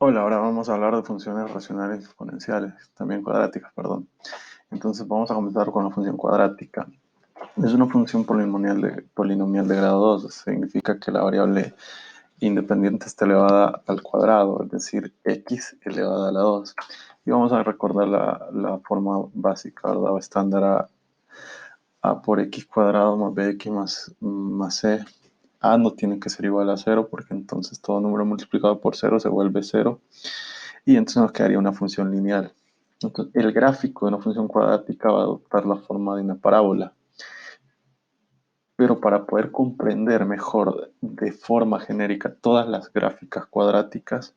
Hola, ahora vamos a hablar de funciones racionales exponenciales, también cuadráticas, perdón. Entonces vamos a comenzar con la función cuadrática. Es una función polinomial de grado 2, significa que la variable independiente está elevada al cuadrado, es decir, x elevada a la 2. Y vamos a recordar la forma básica, ¿verdad? O estándar a por x cuadrado más bx más c. A no tiene que ser igual a cero porque entonces todo número multiplicado por cero se vuelve cero y entonces nos quedaría una función lineal. Entonces, el gráfico de una función cuadrática va a adoptar la forma de una parábola. Pero para poder comprender mejor de forma genérica todas las gráficas cuadráticas,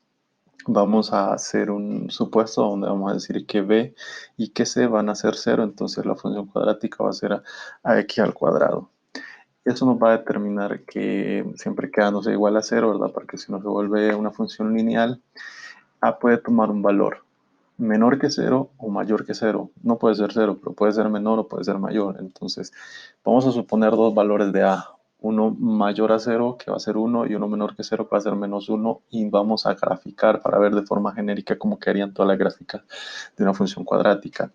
vamos a hacer un supuesto donde vamos a decir que b y que c van a ser cero, entonces la función cuadrática va a ser a x al cuadrado. Eso nos va a determinar que siempre que a no sea igual a cero, ¿verdad? Porque si no se vuelve una función lineal, a puede tomar un valor menor que cero o mayor que cero. No puede ser cero, pero puede ser menor o puede ser mayor. Entonces, vamos a suponer dos valores de a. Uno mayor a cero, que va a ser uno, y uno menor que cero, que va a ser menos uno. Y vamos a graficar para ver de forma genérica cómo quedarían todas las gráficas de una función cuadrática.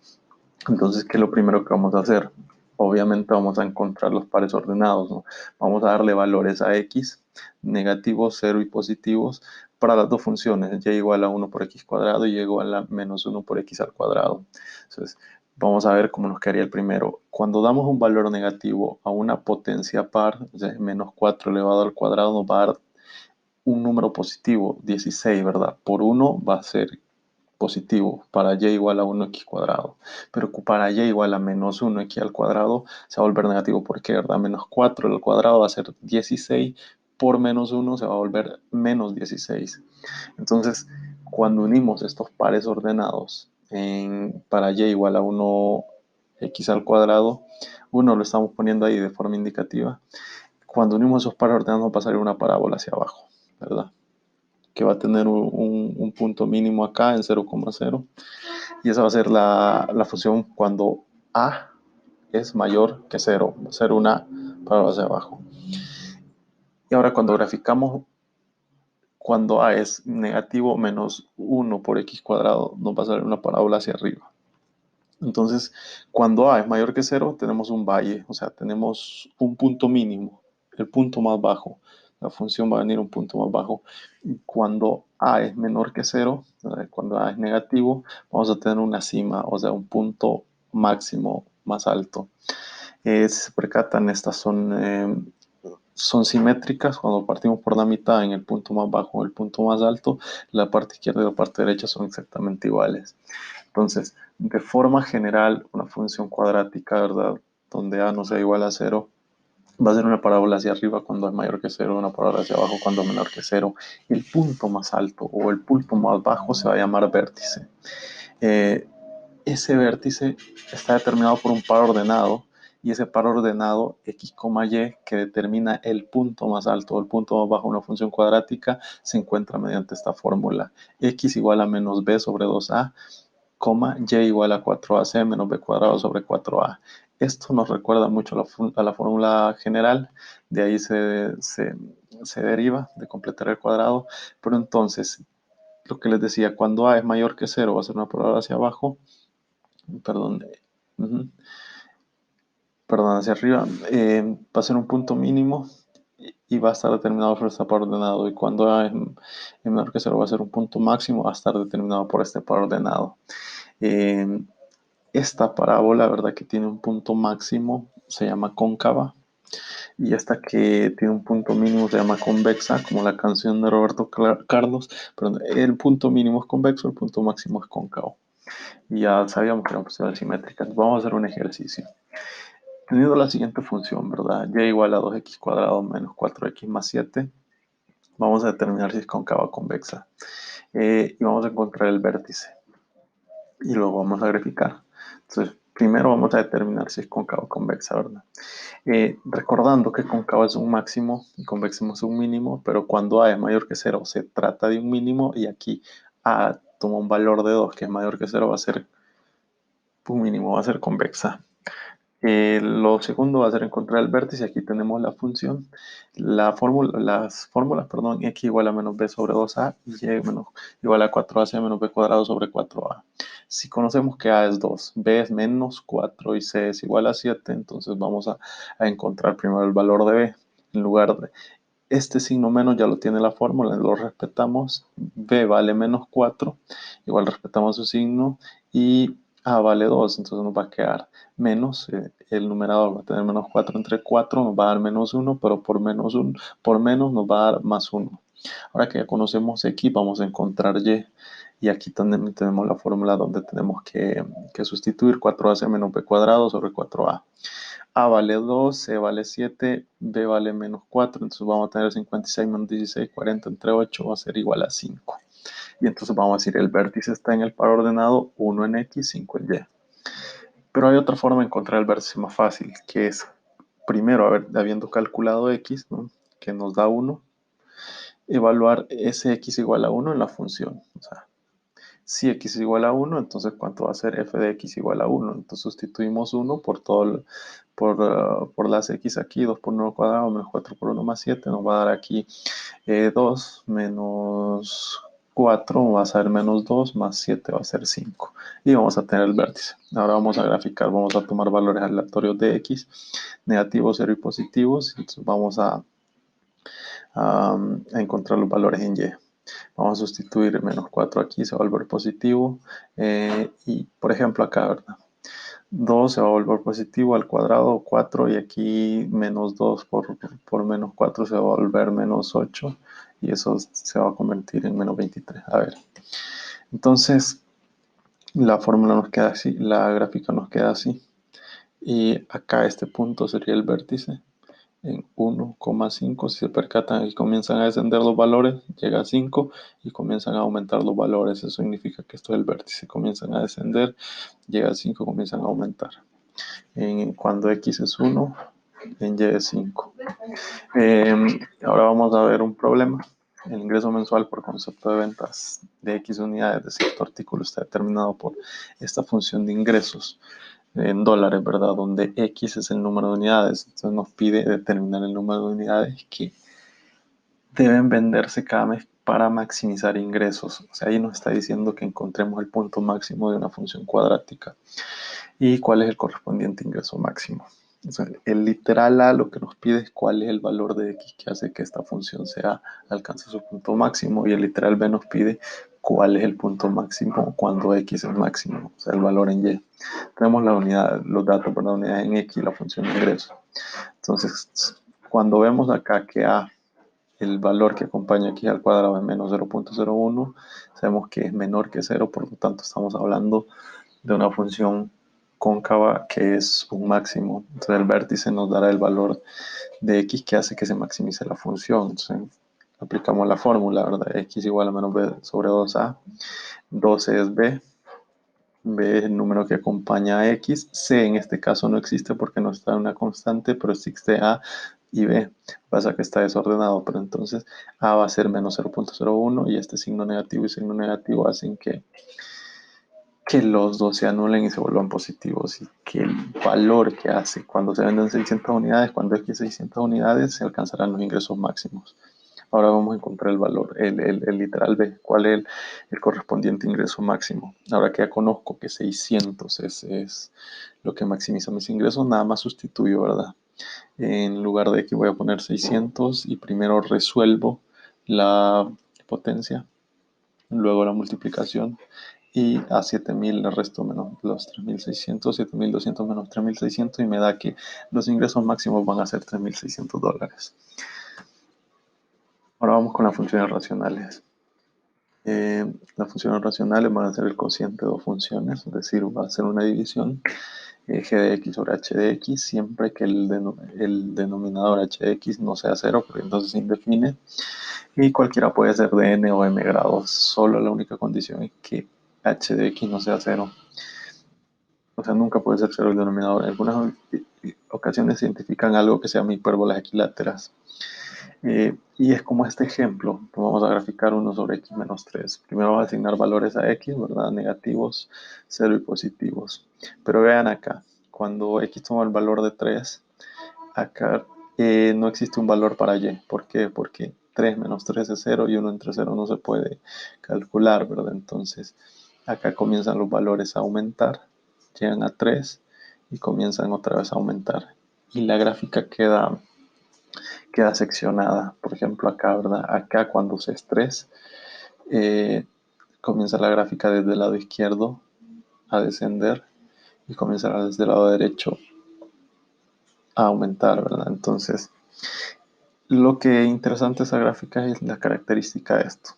Entonces, ¿qué es lo primero que vamos a hacer? Obviamente vamos a encontrar los pares ordenados, ¿no? Vamos a darle valores a x, negativos, 0 y positivos, para las dos funciones, y igual a 1 por x cuadrado y y igual a menos 1 por x al cuadrado. Entonces, vamos a ver cómo nos quedaría el primero. Cuando damos un valor negativo a una potencia par, o sea, menos 4 elevado al cuadrado, nos va a dar un número positivo, 16, ¿verdad? Por 1 va a ser positivo para y igual a 1x cuadrado. Pero para y igual a menos 1x al cuadrado se va a volver negativo porque, ¿verdad? Menos 4 al cuadrado va a ser 16 por menos 1 se va a volver menos 16. Entonces, cuando unimos estos pares ordenados para y igual a 1x al cuadrado, uno lo estamos poniendo ahí de forma indicativa. Cuando unimos esos pares ordenados va a salir una parábola hacia abajo, ¿verdad? Que va a tener un punto mínimo acá en 0,0 y esa va a ser la función cuando a es mayor que 0, va a ser una parábola hacia abajo. Y ahora cuando graficamos, cuando a es negativo menos 1 por x cuadrado, nos va a salir una parábola hacia arriba. Entonces, cuando a es mayor que 0, tenemos un valle, o sea, tenemos un punto mínimo, el punto más bajo. La función va a venir un punto más bajo. Y cuando a es menor que 0, cuando a es negativo, vamos a tener una cima, o sea, un punto máximo más alto. Si se percatan, estas son simétricas. Cuando partimos por la mitad en el punto más bajo o el punto más alto, la parte izquierda y la parte derecha son exactamente iguales. Entonces, de forma general, una función cuadrática, ¿verdad? Donde a no sea igual a cero, va a ser una parábola hacia arriba cuando es mayor que cero, una parábola hacia abajo cuando es menor que cero. El punto más alto o el punto más bajo se va a llamar vértice. Eh, Ese vértice está determinado por un par ordenado y ese par ordenado x, y que determina el punto más alto o el punto más bajo de una función cuadrática se encuentra mediante esta fórmula x igual a menos b sobre 2a, y igual a 4ac menos b cuadrado sobre 4a. Esto nos recuerda mucho a la fórmula general, de ahí se deriva de completar el cuadrado, pero entonces lo que les decía, cuando a es mayor que 0 va a ser una parábola hacia abajo, perdón, uh-huh, perdón, hacia arriba, va a ser un punto mínimo y va a estar determinado por este par ordenado. Y cuando A es menor que 0 va a ser un punto máximo, va a estar determinado por este par ordenado. Eh, Esta parábola, ¿verdad? Que tiene un punto máximo, se llama cóncava. Y esta que tiene un punto mínimo se llama convexa, como la canción de Roberto Carlos. Pero el punto mínimo es convexo, el punto máximo es cóncavo. Y ya sabíamos que eran posiciones simétricas. Vamos a hacer un ejercicio. Teniendo la siguiente función, ¿verdad? Y igual a 2x cuadrado menos 4x más 7, vamos a determinar si es cóncava o convexa. Y vamos a encontrar el vértice. Y luego vamos a graficar. Entonces, primero vamos a determinar si es cóncava o convexa, ¿verdad? Recordando que cóncava es un máximo y convexa es un mínimo, pero cuando a es mayor que 0 se trata de un mínimo y aquí a toma un valor de 2 que es mayor que 0 va a ser un mínimo, va a ser convexa. Lo segundo va a ser encontrar el vértice. Aquí tenemos la función, las fórmulas, perdón, x igual a menos b sobre 2a y y menos, igual a 4ac menos b cuadrado sobre 4a. Si conocemos que a es 2, b es menos 4 y c es igual a 7, entonces vamos a encontrar primero el valor de b. En lugar de este signo menos ya lo tiene la fórmula, lo respetamos. B vale menos 4, igual respetamos su signo. Y A vale 2, entonces nos va a quedar menos. El numerador va a tener menos 4 entre 4, nos va a dar menos 1, pero por menos nos va a dar más 1. Ahora que ya conocemos X, vamos a encontrar Y. Y aquí también tenemos la fórmula donde tenemos que sustituir 4ac menos b cuadrado sobre 4a. A vale 2, C vale 7, B vale menos 4, entonces vamos a tener 56 menos 16, 40 entre 8 va a ser igual a 5. Y entonces vamos a decir el vértice está en el par ordenado 1 en X, 5 en Y. Pero hay otra forma de encontrar el vértice más fácil, que es primero habiendo calculado X, ¿no?, que nos da 1, evaluar ese X igual a 1 en la función. O sea, si x es igual a 1, entonces ¿cuánto va a ser f de x igual a 1? Entonces sustituimos 1 por las x aquí, 2 por 1 al cuadrado menos 4 por 1 más 7, nos va a dar aquí 2 menos 4 va a ser menos 2 más 7 va a ser 5. Y vamos a tener el vértice. Ahora vamos a graficar, vamos a tomar valores aleatorios de x, negativos, 0 y positivos. Entonces vamos a encontrar los valores en y. Vamos a sustituir menos 4 aquí, se va a volver positivo. Y por ejemplo acá, ¿verdad? 2 se va a volver positivo al cuadrado, 4, y aquí menos 2 por menos 4 se va a volver menos 8, y eso se va a convertir en menos 23. A ver, entonces la fórmula nos queda así, la gráfica nos queda así. Y acá este punto sería el vértice en 1,5. Si se percatan y comienzan a descender los valores, llega a 5 y comienzan a aumentar los valores. Eso significa que esto es el vértice. Comienzan a descender, llega a 5, comienzan a aumentar. Cuando x es 1, en y es 5. Ahora vamos a ver un problema. El ingreso mensual por concepto de ventas de X unidades de cierto artículo está determinado por esta función de ingresos en dólares, ¿verdad? Donde X es el número de unidades. Entonces nos pide determinar el número de unidades que deben venderse cada mes para maximizar ingresos. O sea, ahí nos está diciendo que encontremos el punto máximo de una función cuadrática y cuál es el correspondiente ingreso máximo. O sea, el literal A lo que nos pide es cuál es el valor de X que hace que esta función alcance su punto máximo, y el literal B nos pide cuál es el punto máximo cuando X es máximo, o sea, el valor en Y. Tenemos la unidad, los datos para la unidad en X y la función de ingreso. Entonces, cuando vemos acá que A, el valor que acompaña aquí al cuadrado es menos 0.01, sabemos que es menor que 0, por lo tanto estamos hablando de una función cóncava que es un máximo. Entonces el vértice nos dará el valor de x que hace que se maximice la función. Entonces aplicamos la fórmula, ¿verdad? X igual a menos b sobre 2a. 12 es b. B es el número que acompaña a X. C en este caso no existe porque no está en una constante, pero existe A y B. Pasa que está desordenado, pero entonces A va a ser menos 0.01 y este signo negativo y signo negativo hacen que los dos se anulen y se vuelvan positivos, y que el valor que hace cuando se venden 600 unidades, cuando X 600 unidades, se alcanzarán los ingresos máximos. Ahora vamos a encontrar el valor, el literal B, cuál es el correspondiente ingreso máximo. Ahora que ya conozco que 600 es lo que maximiza mis ingresos, nada más sustituyo, ¿verdad? En lugar de X voy a poner 600 y primero resuelvo la potencia, luego la multiplicación, y a 7000 le resto menos los 3600, 7200 menos 3600, y me da que los ingresos máximos van a ser $3,600. Ahora vamos con las funciones racionales. Las funciones racionales van a ser el cociente de dos funciones, es decir, va a ser una división, g de x sobre h de x, siempre que el denominador h de x no sea 0, porque entonces se indefine, y cualquiera puede ser de n o m grados. Solo la única condición es que h de x no sea 0. O sea, nunca puede ser 0 el denominador. En algunas ocasiones se identifican algo que se llama hipérbolas equiláteras. Y es como este ejemplo. Vamos a graficar 1 sobre x menos 3. Primero vamos a asignar valores a x, ¿verdad? Negativos, 0 y positivos. Pero vean acá. cuando x toma el valor de 3, acá no existe un valor para y. ¿Por qué? Porque 3 menos 3 es 0 y 1 entre 0 no se puede calcular, ¿verdad? Entonces, acá comienzan los valores a aumentar, llegan a 3 y comienzan otra vez a aumentar. Y la gráfica queda seccionada. Por ejemplo, acá, ¿verdad? Acá cuando se es 3, comienza la gráfica desde el lado izquierdo a descender y comienza desde el lado derecho a aumentar, ¿verdad? Entonces, lo que es interesante de esa gráfica es la característica de esto,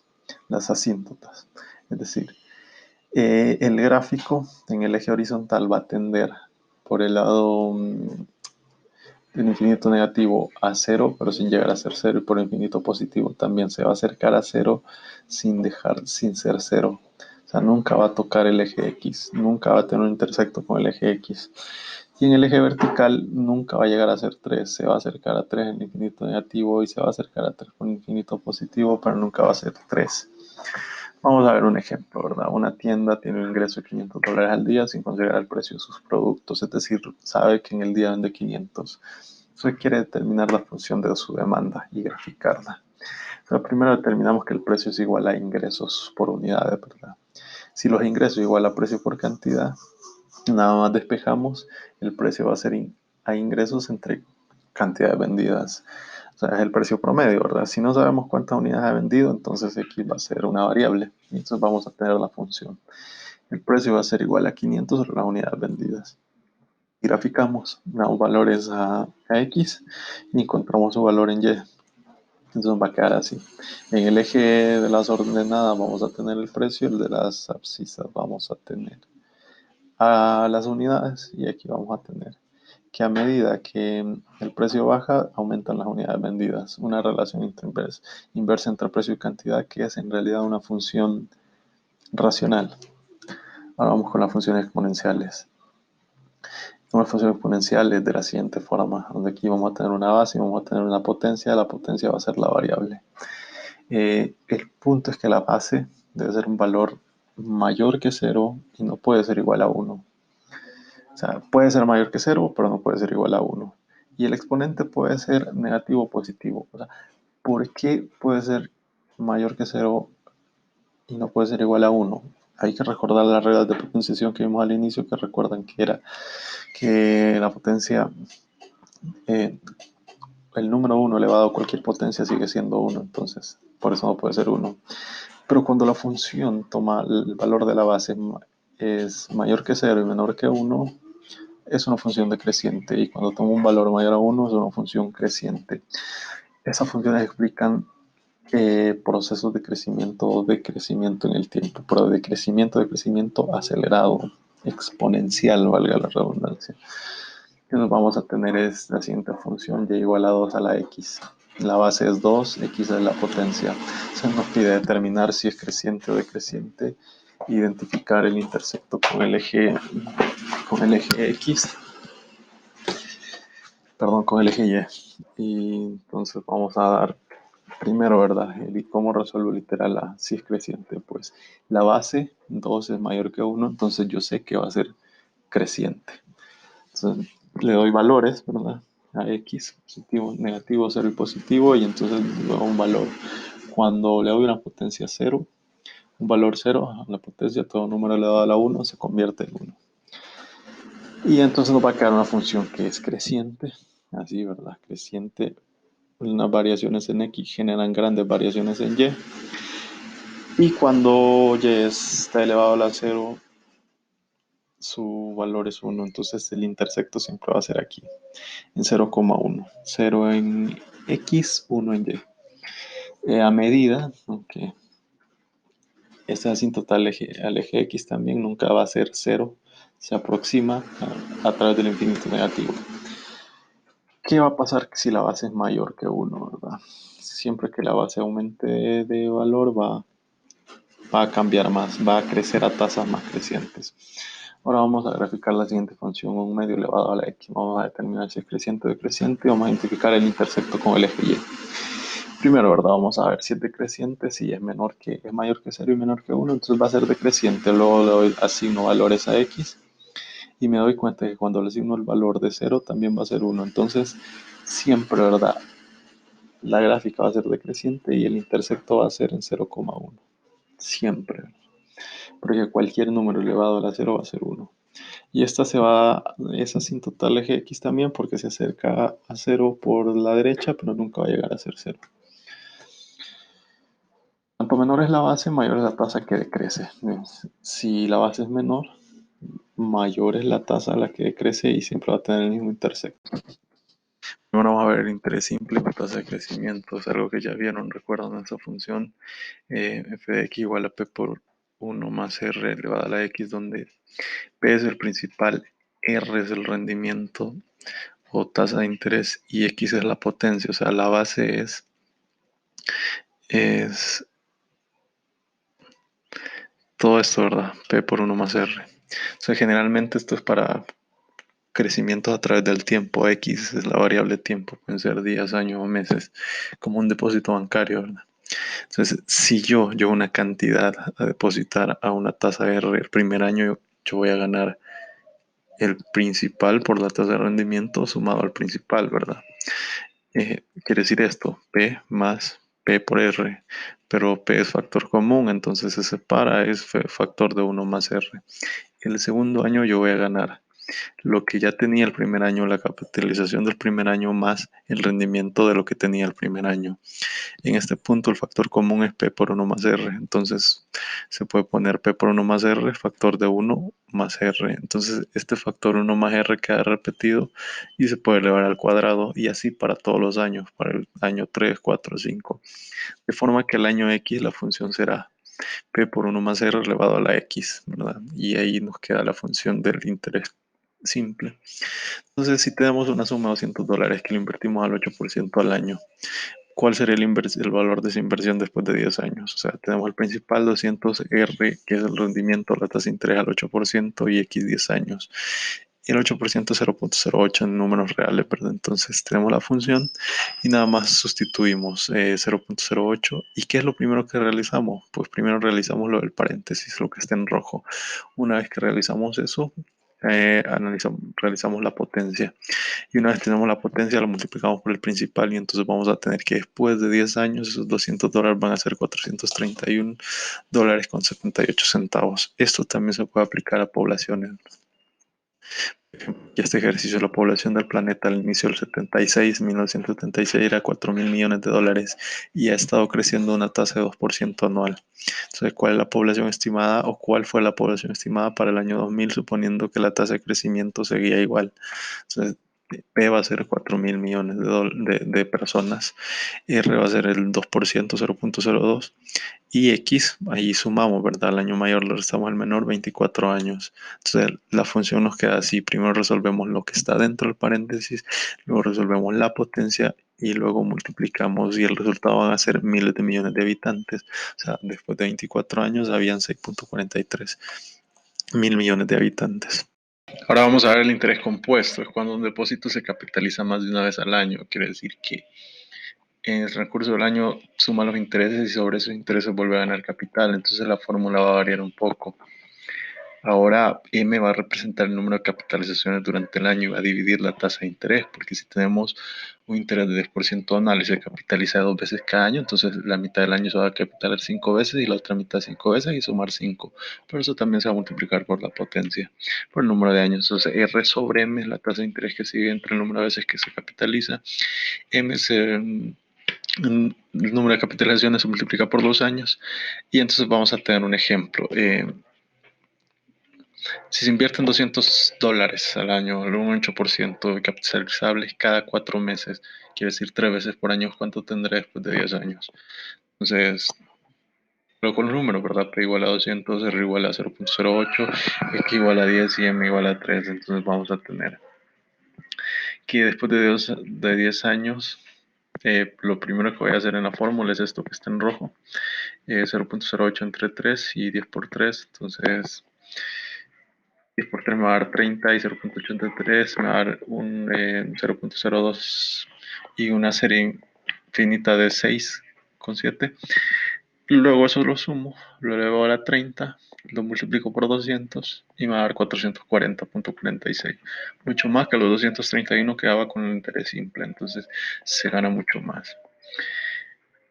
las asíntotas. Es decir, el gráfico en el eje horizontal va a tender por el lado del infinito negativo a 0, pero sin llegar a ser 0, y por el infinito positivo también se va a acercar a 0 sin ser 0. O sea, nunca va a tocar el eje X, nunca va a tener un intersecto con el eje X. Y en el eje vertical nunca va a llegar a ser 3, se va a acercar a 3 en el infinito negativo y se va a acercar a 3 con el infinito positivo, pero nunca va a ser 3. Vamos a ver un ejemplo, ¿verdad? Una tienda tiene un ingreso de $500 al día sin considerar el precio de sus productos, es decir, sabe que en el día vende 500. Eso quiere determinar la función de su demanda y graficarla. Pero primero determinamos que el precio es igual a ingresos por unidad, ¿verdad? Si los ingresos igual a precio por cantidad, nada más despejamos, el precio va a ser a ingresos entre cantidades vendidas. O sea, es el precio promedio, ¿verdad? Si no sabemos cuántas unidades ha vendido, entonces X va a ser una variable. Y entonces vamos a tener la función. El precio va a ser igual a 500 sobre las unidades vendidas. Y graficamos, damos valores a X y encontramos su valor en Y. Entonces va a quedar así. En el eje de las ordenadas vamos a tener el precio, el de las abscisas vamos a tener a las unidades, y aquí vamos a tener que a medida que el precio baja, aumentan las unidades vendidas. Una relación inversa entre precio y cantidad, que es en realidad una función racional. Ahora vamos con las funciones exponenciales. Una función exponencial es de la siguiente forma, donde aquí vamos a tener una base y vamos a tener una potencia. La potencia va a ser la variable. El punto es que la base debe ser un valor mayor que 0 y no puede ser igual a 1. O sea, puede ser mayor que 0, pero no puede ser igual a 1. Y el exponente puede ser negativo o positivo. O sea, ¿por qué puede ser mayor que 0 y no puede ser igual a 1? Hay que recordar las reglas de potenciación que vimos al inicio, que recuerdan que era que la potencia, el número 1 elevado a cualquier potencia sigue siendo 1, entonces por eso no puede ser 1. Pero cuando la función toma el valor de la base es mayor que 0 y menor que 1, es una función decreciente, y cuando toma un valor mayor a 1 es una función creciente. Esas funciones explican procesos de crecimiento o decrecimiento en el tiempo, pero de crecimiento acelerado, exponencial, valga la redundancia. Que nos vamos a tener es la siguiente función, y igual a 2 a la x. La base es 2, x es la potencia. Se nos pide determinar si es creciente o decreciente, identificar el intersecto con el eje x, perdón, con el eje y. Y entonces vamos a dar primero, ¿verdad? ¿Cómo resuelvo literal A? Si es creciente, pues la base 2 es mayor que 1, entonces yo sé que va a ser creciente. Entonces le doy valores, ¿verdad? A X, positivo, negativo, 0 y positivo, y entonces le doy un valor. Cuando le doy una potencia 0, un valor 0, a la potencia, todo número elevado a la 1 se convierte en 1. Y entonces nos va a quedar una función que es creciente, así, ¿verdad? Creciente, unas variaciones en X generan grandes variaciones en Y. Y cuando Y está elevado a la 0, su valor es 1, entonces el intersecto siempre va a ser aquí, en 0,1. 0 en X, 1 en Y. A medida, aunque esta asíntota al eje X también nunca va a ser 0, se aproxima a través del infinito negativo. ¿Qué va a pasar si la base es mayor que 1, verdad? Siempre que la base aumente de valor va a cambiar más, va a crecer a tasas más crecientes. Ahora vamos a graficar la siguiente función, un medio elevado a la x. Vamos a determinar si es creciente o decreciente y vamos a identificar el intersecto con el eje y. Primero, ¿verdad? Vamos a ver si es decreciente, si es mayor que 0 y menor que 1, entonces va a ser decreciente. Luego le doy, asigno valores a x y me doy cuenta que cuando le asigno el valor de 0 también va a ser 1. Entonces, siempre, ¿verdad? La gráfica va a ser decreciente y el intersecto va a ser en 0,1. Siempre. Porque cualquier número elevado a la 0 va a ser 1. Y esta es asintotal eje X también porque se acerca a 0 por la derecha, pero nunca va a llegar a ser 0. Cuanto menor es la base, mayor es la tasa que decrece. Si la base es menor, mayor es la tasa a la que decrece y siempre va a tener el mismo intersecto. Ahora vamos a ver el interés simple con tasa de crecimiento. Es algo que ya vieron, recuerdan esa función f de x igual a p por 1 más r elevado a la x, donde p es el principal, r es el rendimiento o tasa de interés y x es la potencia. O sea, la base es todo esto, ¿verdad? P por 1 más R. O sea, generalmente esto es para crecimientos a través del tiempo. X es la variable tiempo, pueden ser días, años o meses, como un depósito bancario, ¿verdad? Entonces, si yo llevo una cantidad a depositar a una tasa R el primer año, yo voy a ganar el principal por la tasa de rendimiento sumado al principal, ¿verdad? Quiere decir esto, P más P por R, pero P es factor común, entonces se separa, es factor de 1 más R. El segundo año yo voy a ganar lo que ya tenía el primer año, la capitalización del primer año más el rendimiento de lo que tenía el primer año. En este punto el factor común es P por 1 más R, entonces se puede poner P por 1 más R, factor de 1 más R. Entonces este factor 1 más R queda repetido y se puede elevar al cuadrado y así para todos los años, para el año 3, 4, 5. De forma que el año X la función será P por 1 más R elevado a la X, ¿verdad? Y ahí nos queda la función del interés simple. Entonces, si tenemos una suma de $200 que lo invertimos al 8% al año, ¿cuál sería el valor de esa inversión después de 10 años? O sea, tenemos el principal 200R, que es el rendimiento, la tasa de interés al 8% y X 10 años. Y el 8% es 0,08 en números reales, ¿verdad? Entonces tenemos la función y nada más sustituimos 0,08. ¿Y qué es lo primero que realizamos? Pues primero realizamos lo del paréntesis, lo que está en rojo. Una vez que realizamos eso, realizamos la potencia. Y una vez tenemos la potencia, la multiplicamos por el principal y entonces vamos a tener que después de 10 años esos $200 van a ser $431 con 78 centavos. Esto también se puede aplicar a poblaciones. Y este ejercicio, la población del planeta al inicio del 1976 era 4.000 millones de dólares y ha estado creciendo a una tasa de 2% anual. Entonces, ¿cuál es la población estimada o cuál fue la población estimada para el año 2000, suponiendo que la tasa de crecimiento seguía igual? Entonces, P va a ser 4.000 millones de personas, R va a ser el 2%, 0,02, y X, ahí sumamos, ¿verdad? Al año mayor le restamos al menor, 24 años. Entonces, la función nos queda así. Primero resolvemos lo que está dentro del paréntesis, luego resolvemos la potencia y luego multiplicamos y el resultado van a ser miles de millones de habitantes. O sea, después de 24 años habían 6,43 mil millones de habitantes. Ahora vamos a ver el interés compuesto. Es cuando un depósito se capitaliza más de una vez al año. Quiere decir que en el transcurso del año suma los intereses y sobre esos intereses vuelve a ganar capital. Entonces la fórmula va a variar un poco. Ahora M va a representar el número de capitalizaciones durante el año y va a dividir la tasa de interés, porque si tenemos un interés de 10% anual y se capitaliza 2 veces cada año, entonces la mitad del año se va a capitalizar 5 veces y la otra mitad 5 veces y sumar 5. Pero eso también se va a multiplicar por la potencia, por el número de años. Entonces R sobre M es la tasa de interés que sigue entre el número de veces que se capitaliza. M es el número de capitalizaciones se multiplica por 2 años y entonces vamos a tener un ejemplo. Si se invierten $200 al año, un 8% de capitalizables cada 4 meses, quiere decir 3 veces por año, ¿cuánto tendré después de 10 años? Entonces, luego con los números, ¿verdad? P igual a 200, R igual a 0,08, X igual a 10 y M igual a 3. Entonces vamos a tener que después de 10 años, lo primero que voy a hacer en la fórmula es esto que está en rojo. 0,08 entre 3 y 10 por 3. Entonces 10 por 3 me va a dar 30 y 0,83 me va a dar un 0,02 y una serie finita de 6,7. Luego eso lo sumo, lo elevo a la 30, lo multiplico por 200 y me va a dar 440,46. Mucho más que los 231 que daba con el interés simple, entonces se gana mucho más.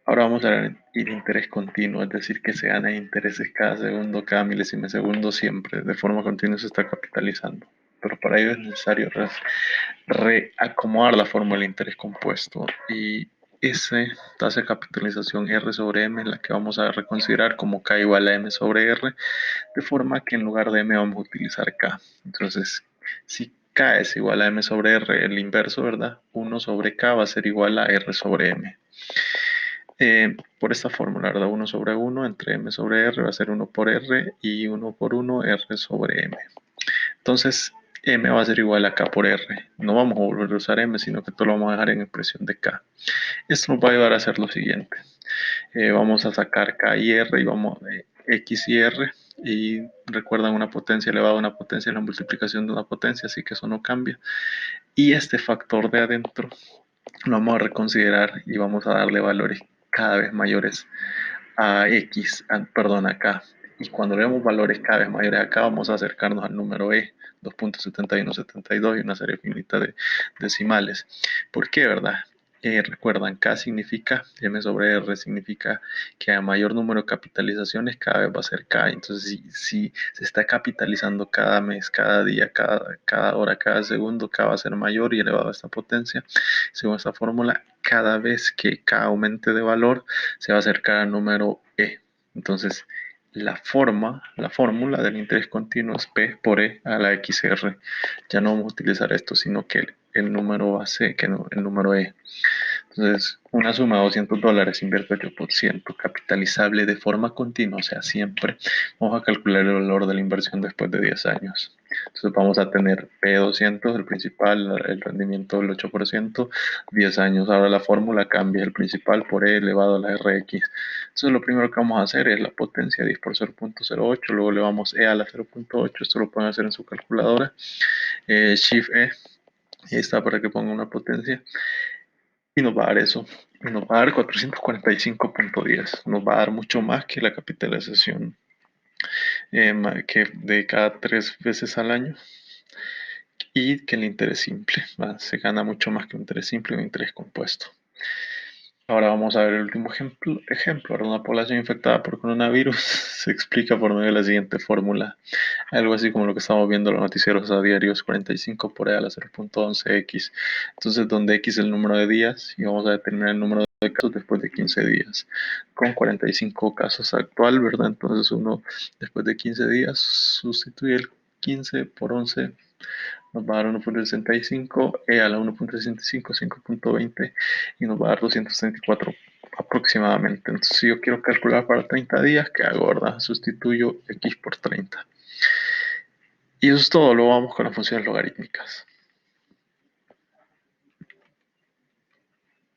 Ahora vamos a ver el interés continuo, es decir, que se gana intereses cada segundo, cada milésima de segundo, siempre, de forma continua se está capitalizando. Pero para ello es necesario reacomodar la fórmula de interés compuesto y esa tasa de capitalización R sobre M es la que vamos a reconsiderar como K igual a M sobre R, de forma que en lugar de M vamos a utilizar K. Entonces, si K es igual a M sobre R, el inverso, ¿verdad? 1 sobre K va a ser igual a R sobre M. Por esta fórmula, ¿verdad? 1 sobre 1 entre M sobre R va a ser 1 por R y 1 por 1 R sobre M. Entonces, M va a ser igual a K por R. No vamos a volver a usar M, sino que todo lo vamos a dejar en expresión de K. Esto nos va a ayudar a hacer lo siguiente. Vamos a sacar K y R y vamos X y R. Y recuerdan, una potencia elevada a una potencia es la multiplicación de una potencia, así que eso no cambia. Y este factor de adentro lo vamos a reconsiderar y vamos a darle valores cada vez mayores a X, perdón, a K. Y cuando veamos valores cada vez mayores acá, vamos a acercarnos al número E, 2.7172 y una serie finita de decimales. ¿Por qué, verdad? Recuerdan, K significa, M sobre R significa que a mayor número de capitalizaciones cada vez va a ser K. Entonces, si se está capitalizando cada mes, cada día, cada hora, cada segundo, K va a ser mayor y elevado a esta potencia. Según esta fórmula, cada vez que K aumente de valor, se va a acercar al número E. Entonces, la fórmula del interés continuo es P por E a la XR. Ya no vamos a utilizar esto, sino que el número base, que no, el número E. Entonces, una suma de $200 invierte 8%, capitalizable de forma continua, o sea, siempre. Vamos a calcular el valor de la inversión después de 10 años. Entonces vamos a tener P200, el principal, el rendimiento del 8%, 10 años. Ahora la fórmula cambia, el principal por E elevado a la RX. Entonces lo primero que vamos a hacer es la potencia 10 por 0.08, luego le vamos E a la 0.8, esto lo pueden hacer en su calculadora. Shift E, y está para que ponga una potencia. Y nos va a dar eso. Y nos va a dar 445,10. Nos va a dar mucho más que la capitalización que de cada 3 veces al año. Y que el interés simple. ¿Va? Se gana mucho más que un interés simple y un interés compuesto. Ahora vamos a ver el último ejemplo. Ahora una población infectada por coronavirus se explica por medio de la siguiente fórmula. Algo así como lo que estamos viendo en los noticieros a diarios, 45 por E a la 0.11x. Entonces, donde x es el número de días y vamos a determinar el número de casos después de 15 días. Con 45 casos actual, ¿verdad? Entonces uno después de 15 días sustituye el 15 por 11, nos va a dar 1.65, E a la 1.65, 5.20 y nos va a dar 234 aproximadamente. Entonces, si yo quiero calcular para 30 días, ¿qué hago, verdad? Sustituyo x por 30. Y eso es todo, luego vamos con las funciones logarítmicas.